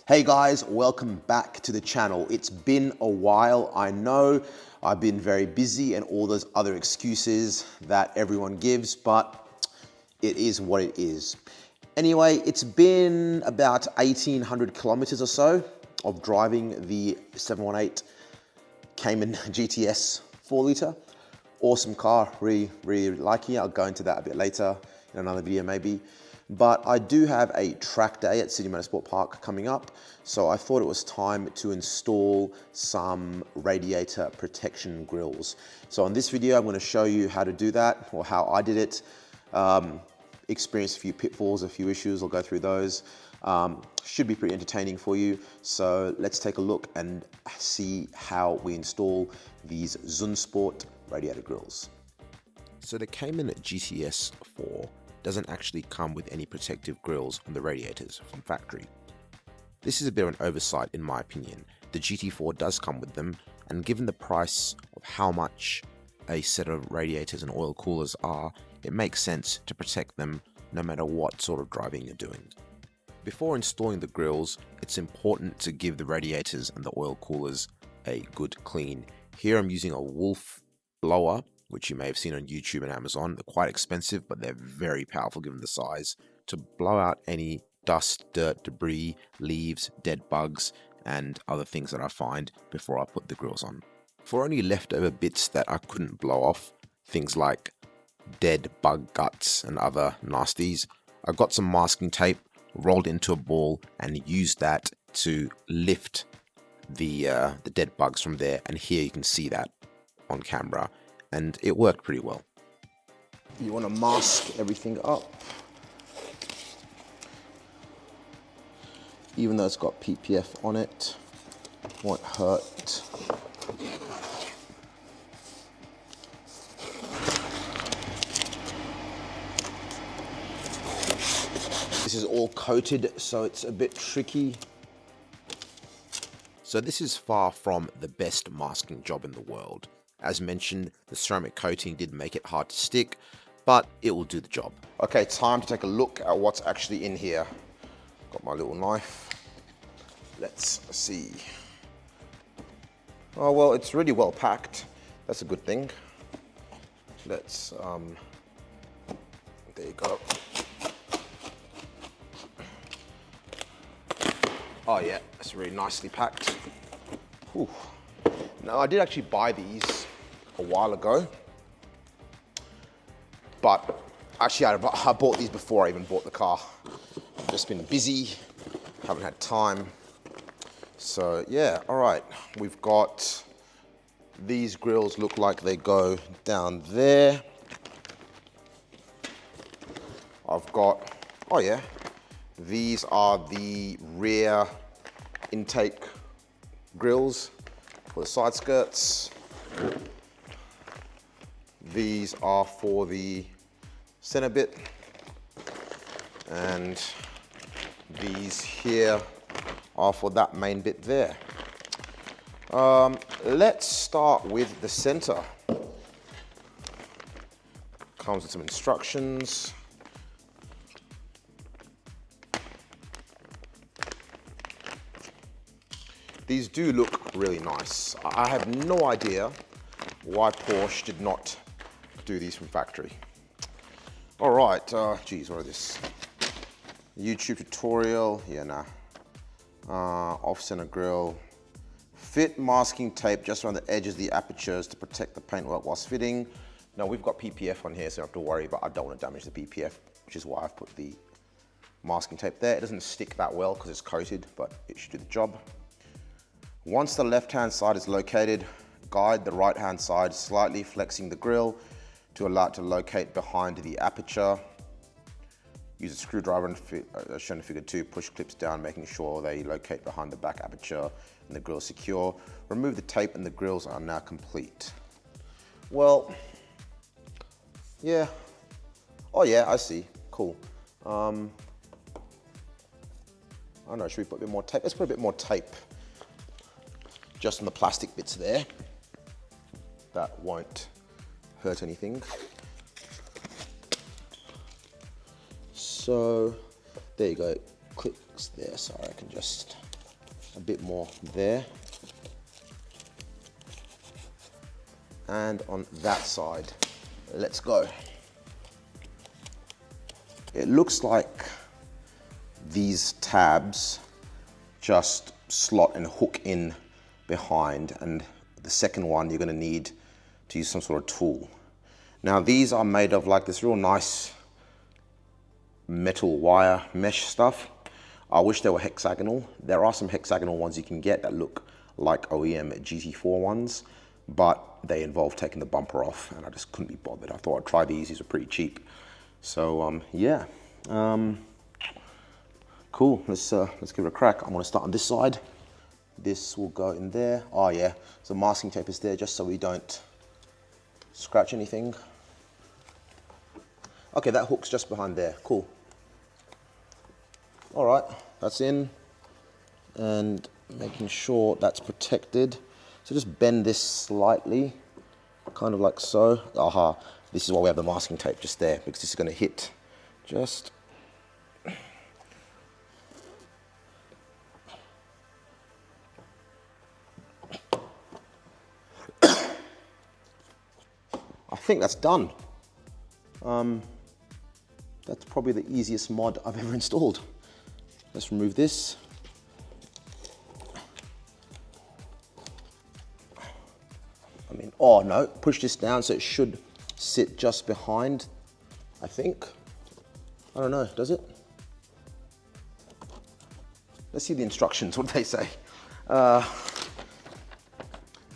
Hey guys, welcome back to the channel. It's been a while, I know. I've been very busy and all those other excuses that everyone gives, but it is what it is. Anyway, it's been about 1,800 kilometers or so of driving the 718 Cayman GTS 4-liter. Awesome car, really liking it. I'll go into that a bit later in another video maybe. But I do have a track day at City Motorsport Park coming up, so I thought it was time to install some radiator protection grills. So on this video, I'm going to show you how to do that, or how I did it. Experienced a few pitfalls, a few issues. I'll go through those. Should be pretty entertaining for you. So let's take a look and see how we install these Zun Sport radiator grills. So the Cayman GTS 4 doesn't actually come with any protective grills on the radiators from factory. This is a bit of an oversight in my opinion. The GT4 does come with them, and given the price of how much a set of radiators and oil coolers are, it makes sense to protect them no matter what sort of driving you're doing. Before installing the grills, it's important to give the radiators and the oil coolers a good clean. Here I'm using a Wolf blower, which you may have seen on YouTube and Amazon. They're quite expensive, but they're very powerful given the size, to blow out any dust, dirt, debris, leaves, dead bugs, and other things that I find before I put the grills on. For any leftover bits that I couldn't blow off, things like dead bug guts and other nasties, I got some masking tape, rolled into a ball, and used that to lift the dead bugs from there. And here you can see that on camera. And it worked pretty well. You want to mask everything up. Even though it's got PPF on it, won't hurt. This is all coated, so it's a bit tricky. So this is far from the best masking job in the world. As mentioned, the ceramic coating did make it hard to stick, but it will do the job. Okay, time to take a look at what's actually in here. Got my little knife. Let's see. Oh, well, it's really well packed. That's a good thing. Let's, there you go. Oh yeah, it's really nicely packed. Whew. Now, I did actually buy these a while ago, but actually I bought these before I even bought the car. I've just been busy, haven't had time. So yeah, all right, we've got these grills, look like they go down there. I've got, oh yeah, these are the rear intake grills for the side skirts. These are for the center bit, and these here are for that main bit there. Let's start with the center. Comes with some instructions. These do look really nice. I have no idea why Porsche did not do these from factory. All right, geez, what is this? YouTube tutorial, yeah, nah. Off-center grill. Fit masking tape just around the edges of the apertures to protect the paintwork whilst fitting. Now we've got PPF on here, so I don't have to worry, but I don't want to damage the PPF, which is why I've put the masking tape there. It doesn't stick that well because it's coated, but it should do the job. Once the left-hand side is located, guide the right-hand side, slightly flexing the grill to allow it to locate behind the aperture. Use a screwdriver and as shown in figure 2, push clips down, making sure they locate behind the back aperture and the grill is secure. Remove the tape and the grills are now complete. Well, yeah. Oh yeah, I see, cool. I don't know, should we put a bit more tape? Let's put a bit more tape just on the plastic bits there. That won't hurt anything. So there you go, clicks there. Sorry, I can just a bit more there. And on that side, let's go. It looks like these tabs just slot and hook in behind, and the second one you're going to need to use some sort of tool. Now these are made of like this real nice metal wire mesh stuff. I wish they were hexagonal. There are some hexagonal ones you can get that look like OEM GT4 ones, but they involve taking the bumper off, and I just couldn't be bothered. I thought I'd try these. These are pretty cheap. So yeah, cool. Let's give it a crack. I'm gonna start on this side. This will go in there. Oh yeah, so masking tape is there just so we don't scratch anything. Okay, that hook's just behind there. Cool. All right, that's in, and making sure that's protected. So just bend this slightly, kind of like so. Aha, this is why we have the masking tape just there, because this is going to hit just. I think that's done. That's probably the easiest mod I've ever installed. Let's remove this. I mean, oh no, push this down so it should sit just behind, I think. I don't know, does it? Let's see the instructions, what do they say?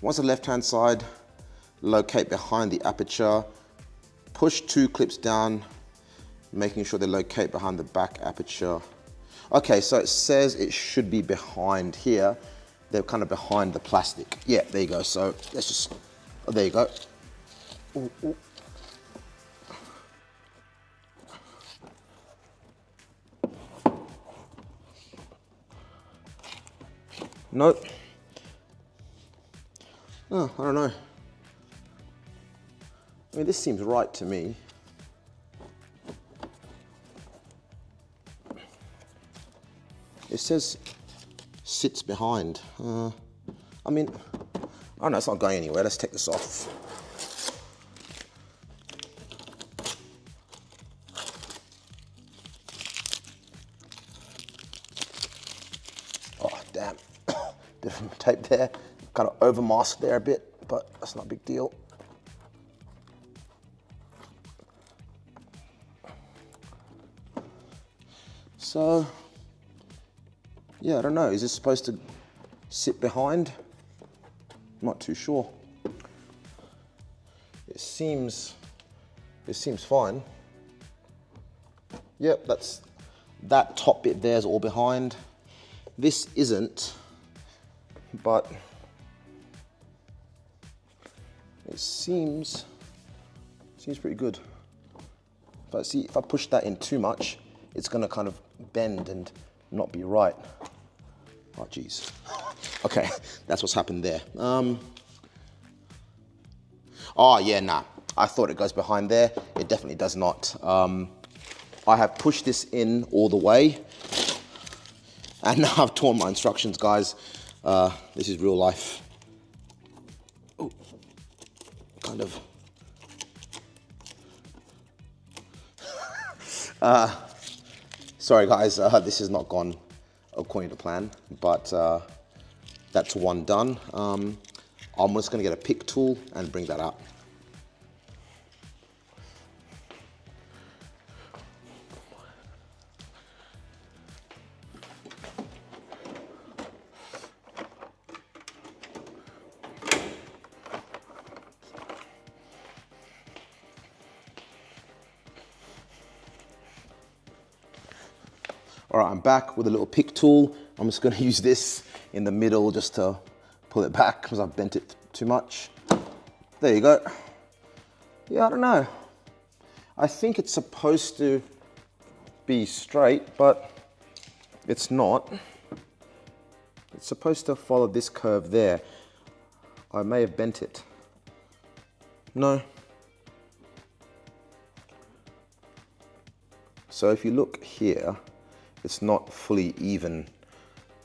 Once the left-hand side, locate behind the aperture, push 2 clips down, making sure they locate behind the back aperture. Okay, so it says it should be behind here. They're kind of behind the plastic. Yeah, there you go. So let's just, oh, there you go. Ooh, ooh. Nope. Oh, I don't know. I mean, this seems right to me. It says sits behind. I mean, I don't know, it's not going anywhere. Let's take this off. Oh, damn. Bit of tape there. Kind of over masked there a bit, but that's not a big deal. So, yeah, I don't know. Is this supposed to sit behind? I'm not too sure. It seems fine. Yep, that top bit there is all behind. This isn't, but it seems pretty good. But see, if I push that in too much, it's gonna kind of bend and not be right. Oh geez. Okay, that's what's happened there. Oh yeah, nah. I thought it goes behind there. It definitely does not. I have pushed this in all the way, and now I've torn my instructions, guys. This is real life. Ooh, kind of. Sorry guys, this has not gone according to plan, but that's one done. I'm just gonna get a pick tool and bring that up. All right, I'm back with a little pick tool. I'm just gonna use this in the middle just to pull it back because I've bent it too much. There you go. Yeah, I don't know. I think it's supposed to be straight, but it's not. It's supposed to follow this curve there. I may have bent it. No. So if you look here, it's not fully even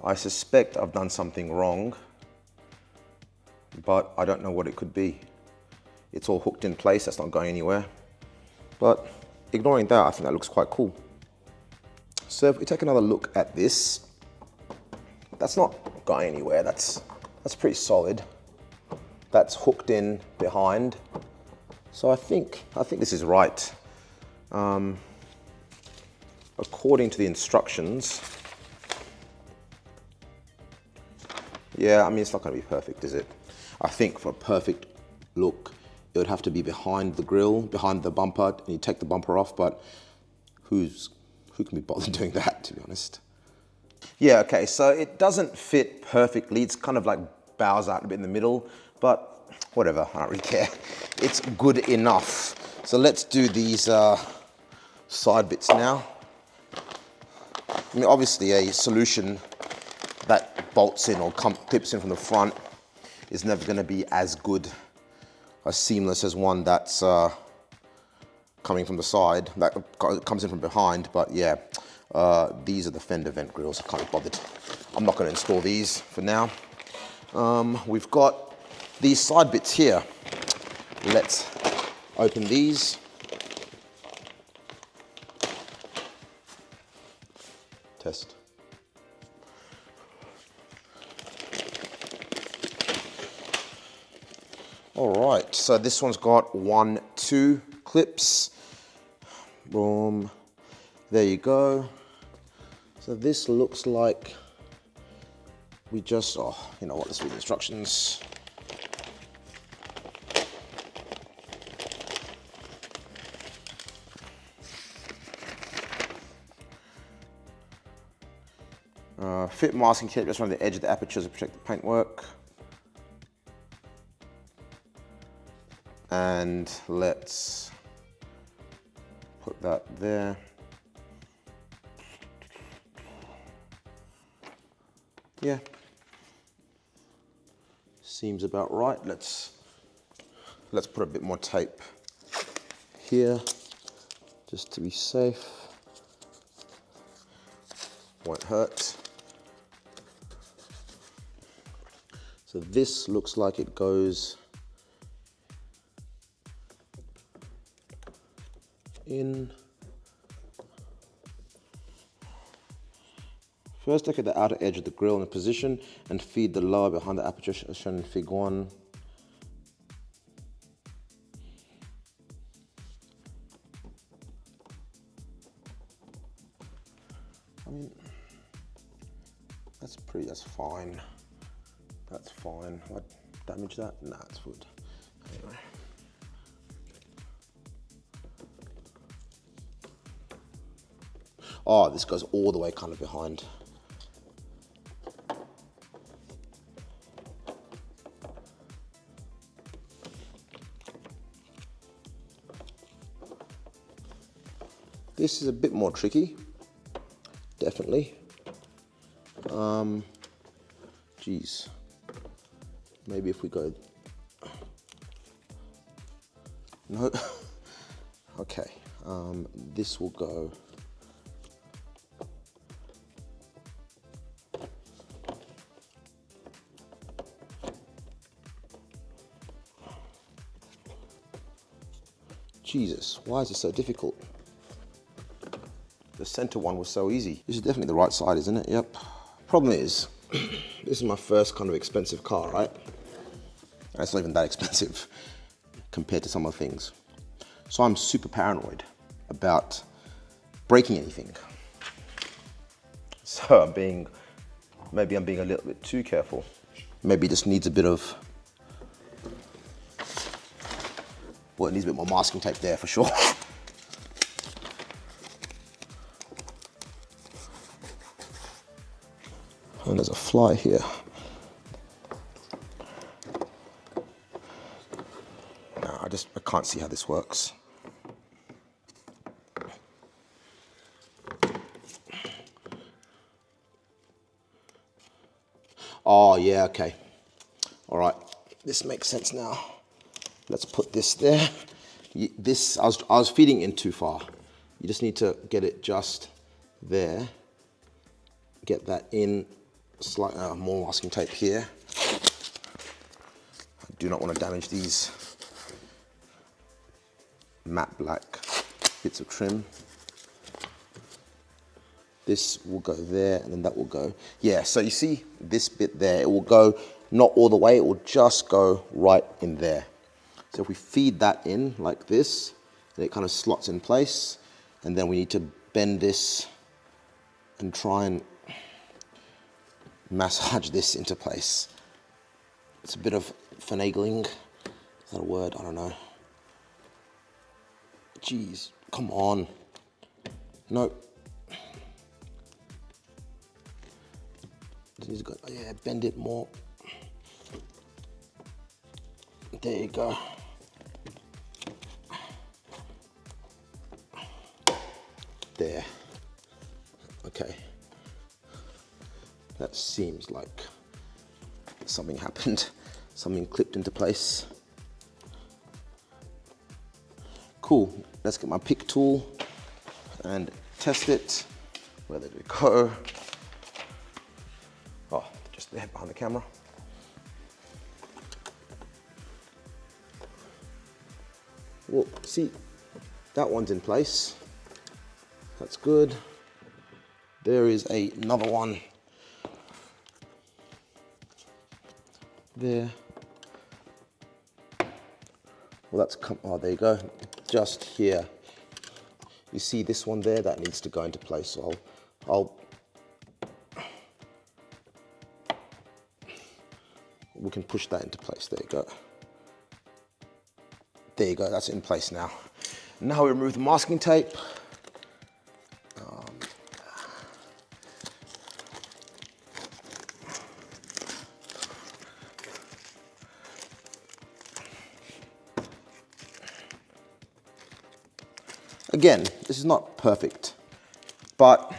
I suspect I've done something wrong, but I don't know what it could be. It's all hooked in place, that's not going anywhere. But ignoring that, I think that looks quite cool. So if we take another look at this, that's not going anywhere, that's pretty solid. That's hooked in behind. So I think this is right. According to the instructions, yeah, I mean, it's not gonna be perfect, is it? I think for a perfect look, it would have to be behind the grille, behind the bumper, and you take the bumper off, but who can be bothered doing that, to be honest? Yeah, okay, so it doesn't fit perfectly. It's kind of like bows out a bit in the middle, but whatever, I don't really care. It's good enough. So let's do these side bits now. I mean, obviously a solution that bolts in or clips in from the front is never gonna be as good, as seamless as one that's coming from the side, that comes in from behind, but yeah, these are the fender vent grills, I can't be bothered. I'm not gonna install these for now. We've got these side bits here. Let's open these. Test. All right, so this one's got 1, 2 clips. Boom, there you go. So this looks like we just, oh, you know what, let's read the instructions. Fit masking tape just around the edge of the apertures to protect the paintwork. And let's put that there. Yeah, seems about right. Let's put a bit more tape here, just to be safe. Won't hurt. So this looks like it goes in. First, look at the outer edge of the grill in position and feed the lower behind the aperture as shown in Fig 1. I mean, that's fine. That's fine. What, damage that? Nah, it's good. Anyway. Oh, this goes all the way kind of behind. This is a bit more tricky, definitely. Geez, maybe if we go, no, okay, this will go, Jesus, why is it so difficult? The center one was so easy. This is definitely the right side, isn't it? Yep. Problem is, this is my first kind of expensive car, right? And it's not even that expensive compared to some other things. So I'm super paranoid about breaking anything. So maybe I'm being a little bit too careful. Maybe it just needs a bit of, well, it needs a bit more masking tape there for sure. And there's a fly here. No, I can't see how this works. Oh yeah, okay. All right, this makes sense now. Let's put this there. This, I was feeding in too far. You just need to get it just there. Get that in slight more masking tape here. I do not want to damage these matte black bits of trim. This will go there, and then that will go. Yeah, so you see this bit there, it will go not all the way, it will just go right in there. So if we feed that in like this, then it kind of slots in place, and then we need to bend this and try and massage this into place. It's a bit of finagling. Is that a word? I don't know. Jeez, come on. Nope. Yeah, bend it more. There you go. There. Okay. That seems like something happened. Something clipped into place. Cool. Let's get my pick tool and test it. Where did it go? Oh, just there behind the camera. Well, see, that one's in place. That's good. There is another one there. Well, that's oh, there you go. Just here. You see this one there? That needs to go into place. So we can push that into place. There you go. There you go. That's in place now. Now we remove the masking tape. Again, this is not perfect, but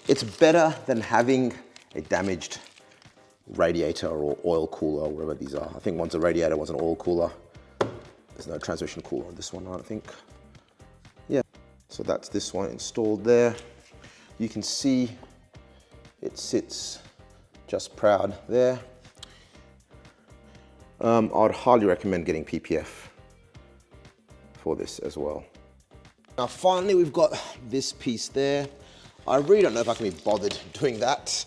it's better than having a damaged radiator or oil cooler, or whatever these are. I think one's a radiator, one's an oil cooler. There's no transmission cooler on this one, I don't think. Yeah, so that's this one installed there. You can see it sits just proud there. I would highly recommend getting PPF for this as well. Now finally we've got this piece there. I really don't know if I can be bothered doing that,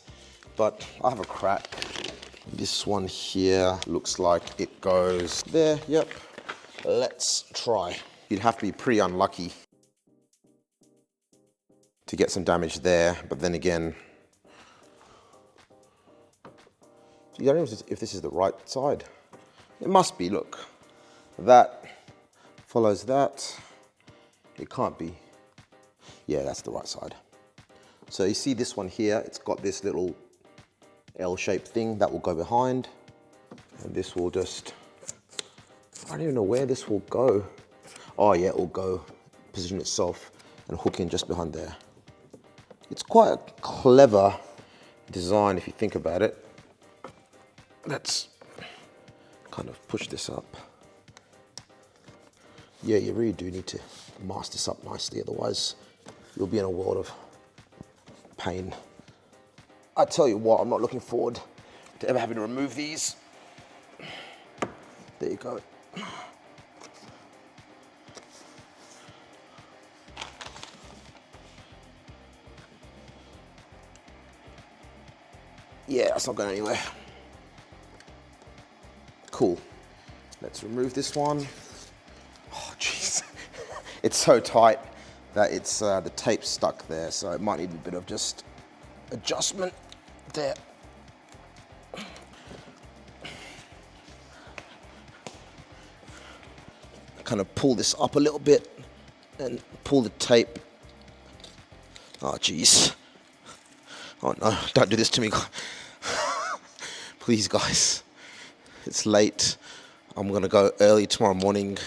but I have a crack. This one here looks like it goes there, yep. Let's try. You'd have to be pretty unlucky to get some damage there, but then again, I don't know if this is the right side. It must be, look. That follows that. It can't be. Yeah, that's the right side. So you see this one here, it's got this little L-shaped thing that will go behind, and this will just, I don't even know where this will go. Oh yeah, it will go, position itself and hook in just behind there. It's quite a clever design if you think about it. Let's kind of push this up. Yeah, you really do need to mask this up nicely, otherwise you'll be in a world of pain. I tell you what, I'm not looking forward to ever having to remove these. There you go. Yeah, that's not going anywhere. Cool. Let's remove this one. Oh, jeez. It's so tight that it's the tape's stuck there, so it might need a bit of just adjustment there. Kind of pull this up a little bit and pull the tape. Oh, jeez. Oh no, don't do this to me. Please, guys. It's late. I'm gonna go early tomorrow morning.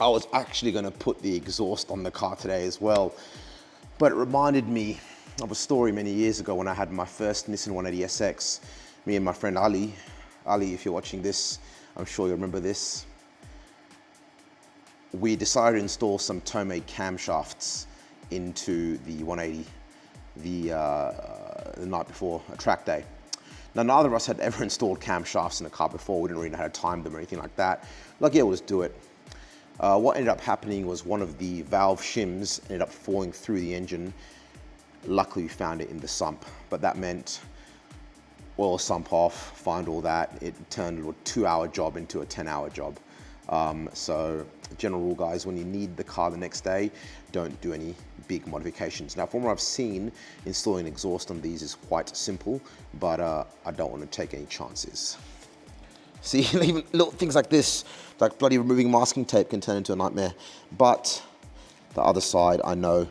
I was actually gonna put the exhaust on the car today as well, but it reminded me of a story many years ago when I had my first Nissan 180SX. Me and my friend Ali, if you're watching this, I'm sure you remember this. we decided to install some toe-made camshafts into the 180 the night before a track day. Now, neither of us had ever installed camshafts in a car before. We didn't really know how to time them or anything like that. Like, yeah, we'll just do it. What ended up happening was one of the valve shims ended up falling through the engine. Luckily, we found it in the sump, but that meant oil sump off, find all that. It turned a 2-hour job into a 10-hour job. So general rule, guys, when you need the car the next day, don't do any big modifications. Now, from what I've seen, installing exhaust on these is quite simple, but I don't want to take any chances. See, even little things like this, like bloody removing masking tape, can turn into a nightmare. But the other side, I know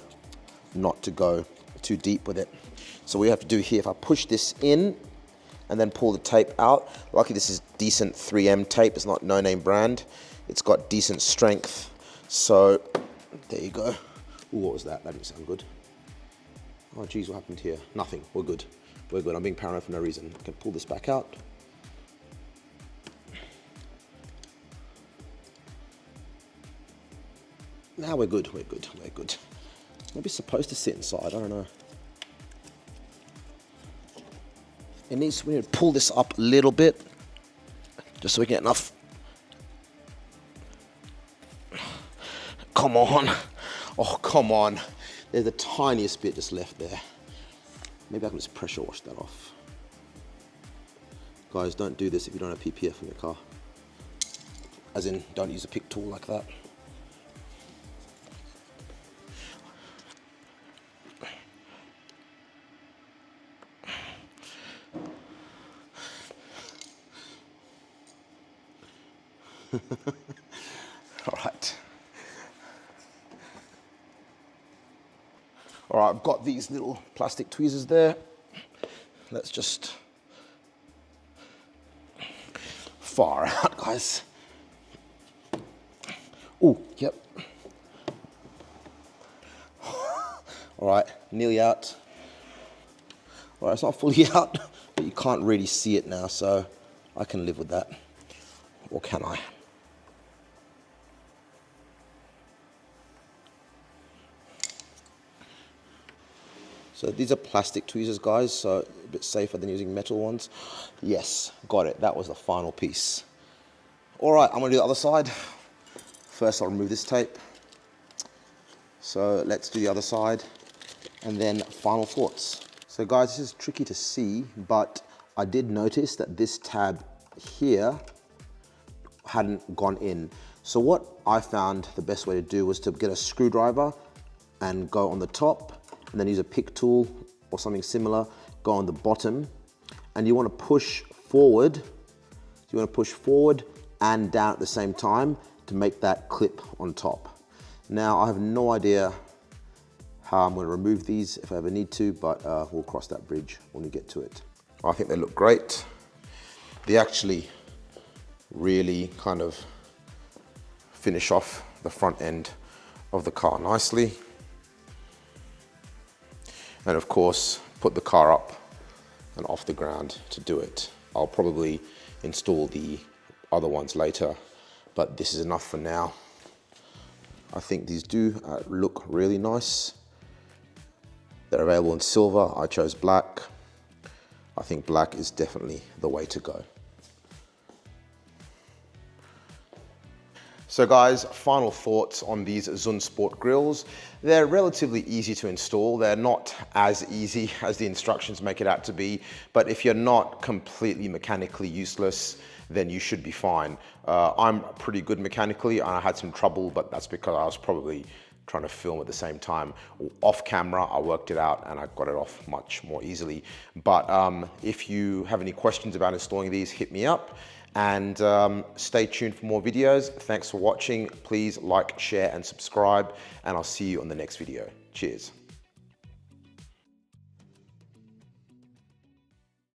not to go too deep with it. So what we have to do here, if I push this in and then pull the tape out, luckily this is decent 3M tape, it's not no-name brand. It's got decent strength. So there you go. Ooh, what was that? That didn't sound good. Oh geez, what happened here? Nothing, we're good. We're good, I'm being paranoid for no reason. I can pull this back out. Now we're good, we're good, we're good. Maybe it's supposed to sit inside, I don't know. We need to pull this up a little bit, just so we get enough. Come on. Oh, come on. There's the tiniest bit just left there. Maybe I can just pressure wash that off. Guys, don't do this if you don't have PPF in your car. As in, don't use a pick tool like that. All right. All right, I've got these little plastic tweezers there. Let's just far out, guys. Oh, yep. All right, nearly out. All right, it's not fully out, but you can't really see it now, so I can live with that. Or can I? So these are plastic tweezers, guys, so a bit safer than using metal ones. Yes, got it. That was the final piece. All right, I'm gonna do the other side. First, I'll remove this tape. So let's do the other side, and then final thoughts. So guys, this is tricky to see, but I did notice that this tab here hadn't gone in. So what I found the best way to do was to get a screwdriver and go on the top, and then use a pick tool or something similar, go on the bottom, and you want to push forward. You want to push forward and down at the same time to make that clip on top. Now, I have no idea how I'm going to remove these if I ever need to, but we'll cross that bridge when we get to it. I think they look great. They actually really kind of finish off the front end of the car nicely. And of course, put the car up and off the ground to do it. I'll probably install the other ones later, but this is enough for now. I think these do look really nice. They're available in silver. I chose black. I think black is definitely the way to go. So guys, final thoughts on these Zun Sport grills. They're relatively easy to install. They're not as easy as the instructions make it out to be, but if you're not completely mechanically useless, then you should be fine. I'm pretty good mechanically, and I had some trouble, but that's because I was probably trying to film at the same time. Off camera, I worked it out and I got it off much more easily. But if you have any questions about installing these, hit me up. And stay tuned for more videos. Thanks for watching. Please like, share, and subscribe, and I'll see you on the next video. Cheers.